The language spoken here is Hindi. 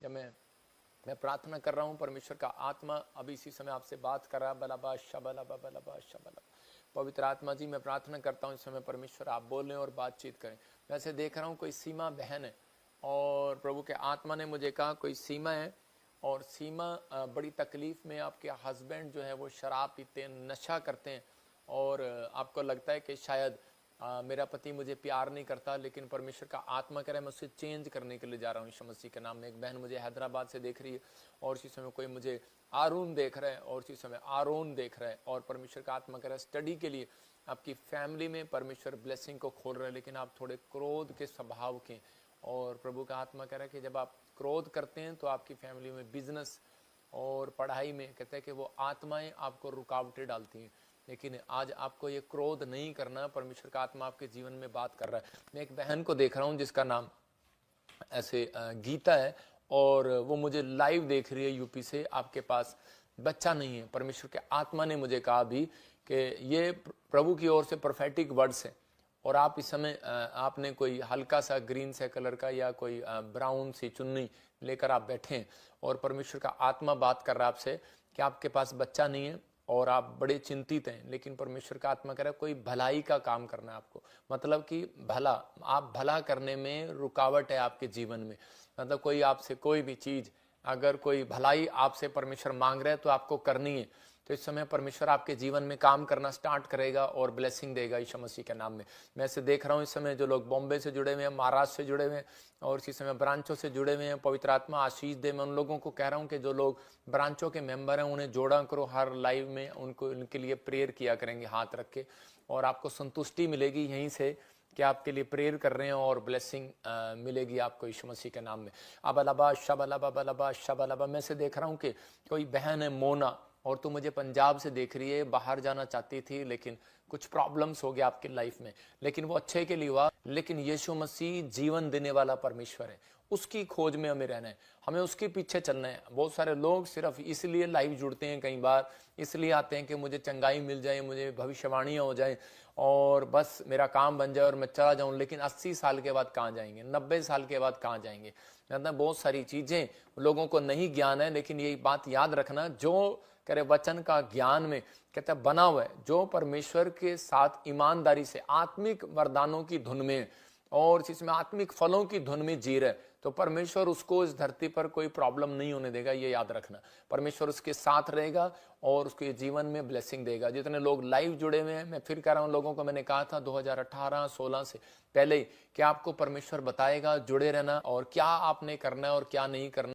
जब मैं प्रार्थना कर रहा हूँ, परमेश्वर का आत्मा अभी इसी समय आपसे बात कर रहा है। बलाबा शबलाबा बलाबा शबला। पवित्र आत्मा जी, मैं प्रार्थना करता हूँ इस समय परमेश्वर आप बोलें और बातचीत करें। वैसे देख रहा हूँ कोई सीमा बहन है और प्रभु के आत्मा ने मुझे कहा कोई सीमा है, और सीमा बड़ी तकलीफ में, आपके हस्बैंड जो है वो शराब पीते हैं, नशा करते हैं, और आपको लगता है कि शायद मेरा पति मुझे प्यार नहीं करता, लेकिन परमेश्वर का आत्मा कह रहा है मैं उसे चेंज करने के लिए जा रहा हूँ यीशु मसीह के नाम में। एक बहन मुझे हैदराबाद से देख रही है और इसी समय कोई मुझे आरून देख रहा है और इसी समय आरोन देख रहा है, और परमेश्वर का आत्मा कह रहा है स्टडी के लिए आपकी फैमिली में परमेश्वर ब्लेसिंग को खोल रहा है, लेकिन आप थोड़े क्रोध के स्वभाव के। और प्रभु का आत्मा कह रहा है कि जब आप क्रोध करते हैं तो आपकी फैमिली में बिजनेस और पढ़ाई में कहते हैं कि वो आत्माएं आपको रुकावटें डालती हैं, लेकिन आज आपको ये क्रोध नहीं करना। परमेश्वर का आत्मा आपके जीवन में बात कर रहा है। मैं एक बहन को देख रहा हूँ जिसका नाम ऐसे गीता है, और वो मुझे लाइव देख रही है यूपी से। आपके पास बच्चा नहीं है, परमेश्वर के आत्मा ने मुझे कहा भी कि ये प्रभु की ओर से प्रोफेटिक वर्ड्स है, और आप इस समय आपने कोई हल्का सा ग्रीन से कलर का या कोई ब्राउन सी चुन्नी लेकर आप बैठे हैं, और परमेश्वर का आत्मा बात कर रहा है आपसे कि आपके पास बच्चा नहीं है और आप बड़े चिंतित हैं, लेकिन परमेश्वर का आत्मा कह रहा है कोई भलाई का काम करना है आपको। मतलब कि भला, आप भला करने में रुकावट है आपके जीवन में। मतलब कोई आपसे कोई भी चीज, अगर कोई भलाई आपसे परमेश्वर मांग रहा है तो आपको करनी है। तो इस समय परमेश्वर आपके जीवन में काम करना स्टार्ट करेगा और ब्लेसिंग देगा यीशु मसीह के नाम में। मैं ऐसे देख रहा हूँ इस समय जो लोग बॉम्बे से जुड़े हुए हैं, महाराष्ट्र से जुड़े हुए हैं और इसी समय ब्रांचों से जुड़े हुए हैं, पवित्र आत्मा आशीष दे। मैं उन लोगों को कह रहा हूँ कि जो लोग ब्रांचों के मेंबर हैं उन्हें जोड़ा करो, हर लाइव में उनको उनके लिए प्रेयर किया करेंगे हाथ रख के, और आपको संतुष्टि मिलेगी यहीं से कि आपके लिए प्रेयर कर रहे हैं, और ब्लेसिंग मिलेगी आपको यीशु मसीह के नाम में। अबलबा शबलबा बलबा शबलबा। मैं से देख रहा हूँ कि कोई बहन है मोना, और तू मुझे पंजाब से देख रही है, बाहर जाना चाहती थी लेकिन कुछ प्रॉब्लम्स हो गया आपकी लाइफ में, लेकिन वो अच्छे के लिए हुआ। लेकिन यीशु मसीह जीवन देने वाला परमेश्वर है, उसकी खोज में हमें रहना है, हमें उसके पीछे चलना है। बहुत सारे लोग सिर्फ इसलिए लाइव जुड़ते हैं, कई बार इसलिए आते हैं कि मुझे चंगाई मिल जाए, मुझे भविष्यवाणियां हो जाए और बस मेरा काम बन जाए और मैं चला जाऊं। लेकिन 80 साल के बाद कहाँ जाएंगे, 90 साल के बाद कहाँ जाएंगे। मतलब बहुत सारी चीजें लोगों को नहीं ज्ञान है, लेकिन यही बात याद रखना, जो करे वचन का ज्ञान में कहते हैं बना हुआ है, जो परमेश्वर के साथ ईमानदारी से आत्मिक वरदानों की धुन में और इसमें आत्मिक फलों की धुन में जी रहे, तो परमेश्वर उसको इस धरती पर कोई प्रॉब्लम नहीं होने देगा। ये याद रखना, परमेश्वर उसके साथ रहेगा और उसके जीवन में ब्लेसिंग देगा। जितने लोग लाइव जुड़े हुए हैं, मैं फिर कह रहा हूं, लोगों को मैंने कहा था 2018-16 से पहले कि आपको परमेश्वर बताएगा जुड़े रहना और क्या आपने करना है और क्या नहीं करना।